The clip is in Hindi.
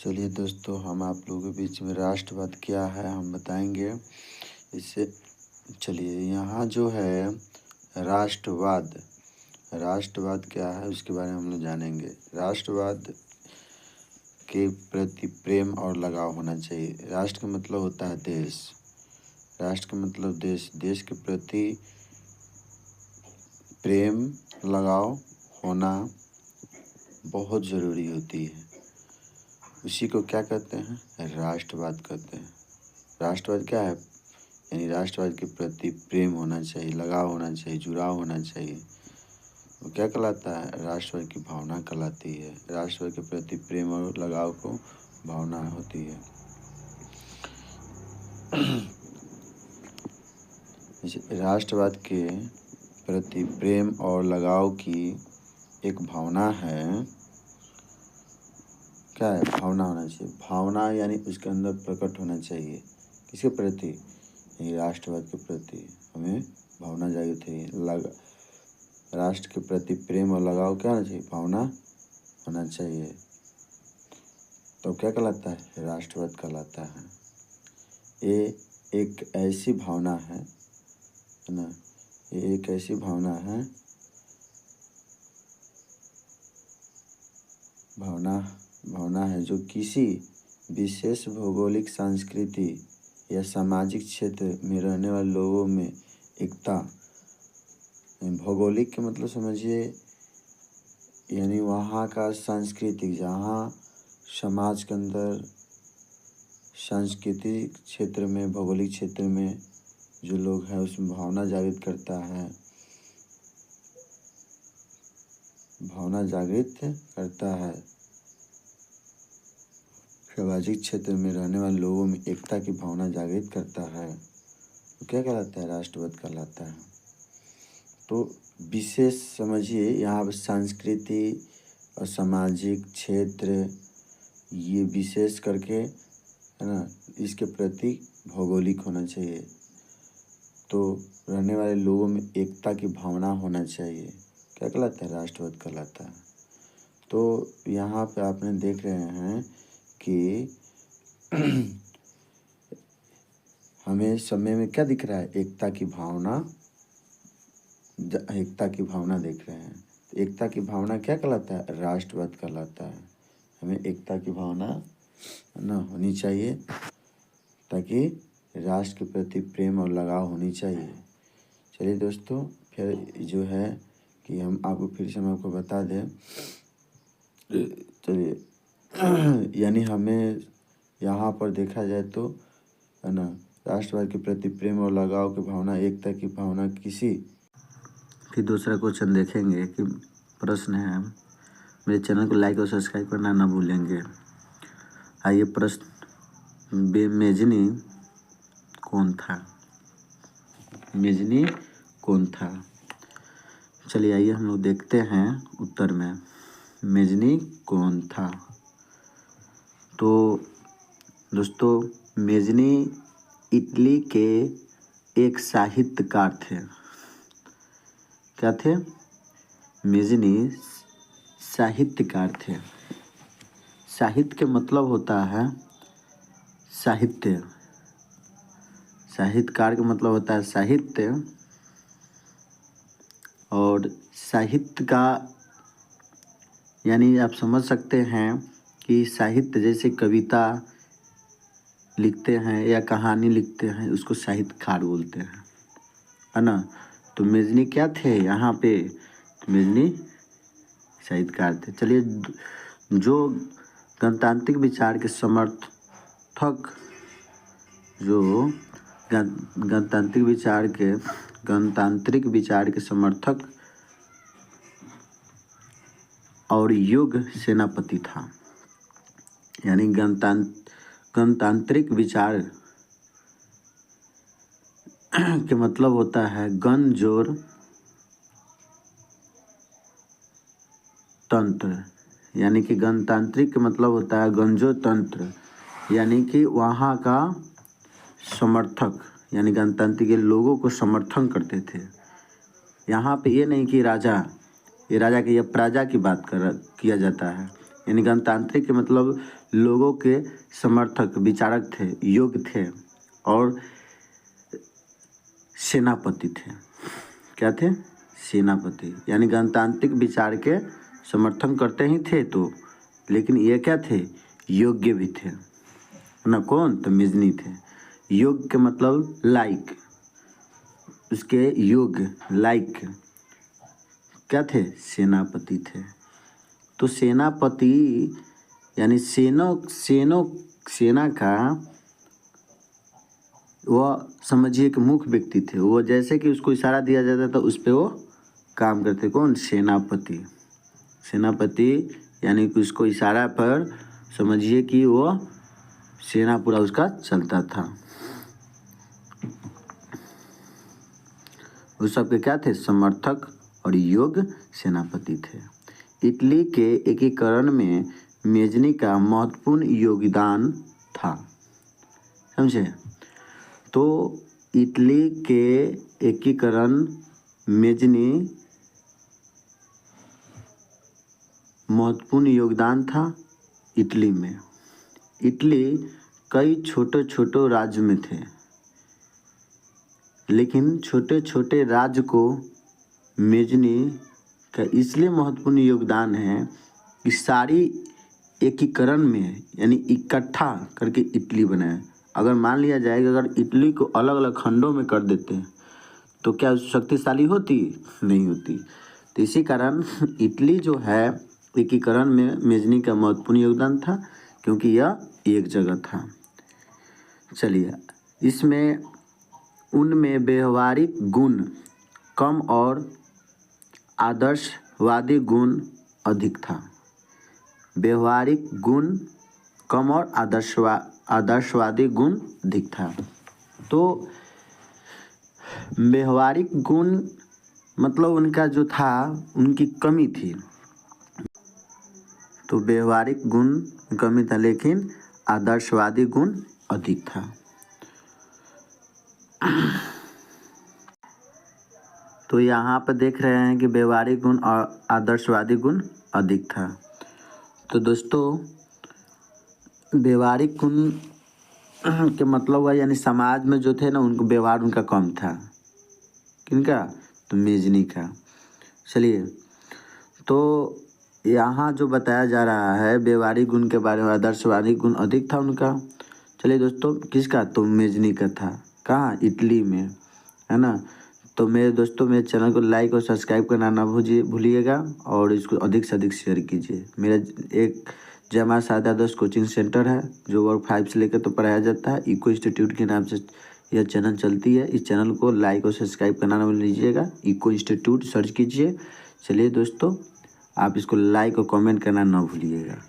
चलिए दोस्तों, हम आप लोगों के बीच में राष्ट्रवाद क्या है हम बताएंगे। इससे चलिए, यहाँ जो है राष्ट्रवाद राष्ट्रवाद क्या है उसके बारे में हम लोग जानेंगे। राष्ट्रवाद के प्रति प्रेम और लगाव होना चाहिए। राष्ट्र का मतलब होता है देश। राष्ट्र का मतलब देश। देश के प्रति प्रेम लगाव होना बहुत ज़रूरी होती है। उसी को क्या कहते हैं? राष्ट्रवाद कहते हैं। राष्ट्रवाद क्या है? यानी राष्ट्रवाद के प्रति प्रेम होना चाहिए, लगाव होना चाहिए, जुड़ाव होना चाहिए। वो क्या कहलाता है? राष्ट्रवाद की भावना कहलाती है। राष्ट्रवाद के प्रति प्रेम और लगाव को भावना होती है। राष्ट्रवाद के प्रति प्रेम और लगाव की एक भावना है। क्या है? भावना होना चाहिए। भावना यानी उसके अंदर प्रकट होना चाहिए। किसके प्रति? यानी राष्ट्रवाद के प्रति हमें भावना जागृत है। राष्ट्र के प्रति प्रेम और लगाव क्या होना चाहिए? भावना होना चाहिए। तो क्या कहलाता है? राष्ट्रवाद कहलाता है। ये एक ऐसी भावना है ना, ये एक ऐसी भावना है जो किसी विशेष भौगोलिक, सांस्कृति या सामाजिक क्षेत्र में रहने वाले लोगों में एकता। भौगोलिक के मतलब समझिए, यानी वहाँ का सांस्कृतिक, जहाँ समाज के अंदर सांस्कृतिक क्षेत्र में, भौगोलिक क्षेत्र में जो लोग हैं उसमें भावना जागृत करता है। सामाजिक क्षेत्र में रहने वाले लोगों में एकता की भावना जागृत करता है। तो क्या कहलाता है? राष्ट्रवाद कहलाता है। तो विशेष समझिए, यहाँ पर संस्कृति और सामाजिक क्षेत्र, ये विशेष करके है ना, इसके प्रति भौगोलिक होना चाहिए। तो रहने वाले लोगों में एकता की भावना होना चाहिए। क्या कहलाता है? राष्ट्रवाद कहलाता है। तो यहाँ पे आपने देख रहे हैं कि हमें समय में क्या दिख रहा है? एकता की भावना देख रहे हैं। एकता की भावना क्या कहलाता है? राष्ट्रवाद कहलाता है। हमें एकता की भावना ना होनी चाहिए, ताकि राष्ट्र के प्रति प्रेम और लगाव होनी चाहिए। चलिए दोस्तों, फिर जो है कि हम आपको बता दें। चलिए, यानी हमें यहाँ पर देखा जाए तो है ना, राष्ट्रवाद के प्रति प्रेम और लगाव की भावना, एकता की भावना किसी। फिर दूसरा क्वेश्चन देखेंगे कि प्रश्न है, मेरे चैनल को लाइक और सब्सक्राइब करना ना भूलेंगे। आइए, प्रश्न, मेजनी कौन था? मेजनी कौन था? चलिए आइए हम लोग देखते हैं उत्तर में, मेजनी कौन था। तो दोस्तों, मेजनी इटली के एक साहित्यकार थे। क्या थे? मेजनी साहित्यकार थे। साहित्य के मतलब होता है साहित्य। साहित्यकार का मतलब होता है साहित्य। और साहित्य का यानी आप समझ सकते हैं कि साहित्य जैसे कविता लिखते हैं या कहानी लिखते हैं, उसको साहित्यकार बोलते हैं, है ना। तो मेजनी क्या थे यहाँ पे? मेजनी साहित्यकार थे। चलिए, जो गणतांत्रिक विचार के समर्थक, जो गणतांत्रिक विचार के समर्थक और युग सेनापति था। यानी गणतांत्रिक विचार के मतलब होता है गणजोर तंत्र। यानी कि गणतांत्रिक का मतलब होता है गणजोर तंत्र, यानी कि वहाँ का समर्थक, यानी गणतंत्र के लोगों को समर्थन करते थे। यहाँ पे ये नहीं कि राजा की या प्रजा की बात किया जाता है। यानी गणतांत्रिक के मतलब लोगों के समर्थक, विचारक थे, योग्य थे और सेनापति थे। क्या थे? सेनापति। यानी गणतांत्रिक विचार के समर्थन करते ही थे तो, लेकिन ये क्या थे? योग्य भी थे ना। कौन? तो मेजनी थे। योग्य के मतलब लाइक, उसके योग्य लाइक क्या थे? सेनापति थे। तो सेनापति यानी सेना का वह समझिए कि मुख्य व्यक्ति थे। वो जैसे कि उसको इशारा दिया जाता था उस पर वो काम करते। कौन? सेनापति। सेनापति यानी कि उसको इशारा पर समझिए कि वो सेना पूरा उसका चलता था। उस सबके क्या थे? समर्थक और योग्य सेनापति थे। इटली के एकीकरण में मेजनी का महत्वपूर्ण योगदान था। समझे? तो इटली के एकीकरण मेजनी महत्वपूर्ण योगदान था इटली में। इटली कई छोटे छोटे राज्य में थे, लेकिन छोटे छोटे राज्य को मेजनी का इसलिए महत्वपूर्ण योगदान है कि सारी एकीकरण में यानी इकट्ठा करके इटली बनाया। अगर मान लिया जाए कि अगर इटली को अलग अलग खंडों में कर देते हैं तो क्या शक्तिशाली होती? नहीं होती। तो इसी कारण इटली जो है एकीकरण में मेजनी का महत्वपूर्ण योगदान था, क्योंकि यह एक जगह था। चलिए, इसमें उनमें व्यवहारिक गुण कम और आदर्शवादी गुण अधिक था। व्यवहारिक गुण कम और आदर्शवादी गुण अधिक था। तो व्यवहारिक गुण मतलब उनका जो था उनकी कमी थी। तो व्यवहारिक गुण कमी था, लेकिन आदर्शवादी गुण अधिक था। तो यहाँ पर देख रहे हैं कि व्यवहारिक गुण और आदर्शवादी गुण अधिक था। तो दोस्तों, व्यवहारिक गुण के मतलब हुआ यानी समाज में जो थे ना उनको व्यवहार उनका कम था। किनका? तो मेजनी का। चलिए, तो यहाँ जो बताया जा रहा है व्यवहारिक गुण के बारे में, आदर्शवादी गुण अधिक था उनका। चलिए दोस्तों, किसका? तो मेजनी का था। कहाँ? इटली में, है ना। तो मेरे दोस्तों, मेरे चैनल को लाइक और सब्सक्राइब करना ना भूलिएगा और इसको अधिक से अधिक शेयर कीजिए। मेरा एक जय मां शारदा दास कोचिंग सेंटर है जो वर्ग 5 से लेकर तो पढ़ाया जाता है। इको इंस्टीट्यूट के नाम से यह चैनल चलती है। इस चैनल को लाइक और सब्सक्राइब करना ना भूलिएगा। इको इंस्टीट्यूट सर्च कीजिए। चलिए दोस्तों, आप इसको लाइक और कमेंट करना ना भूलिएगा।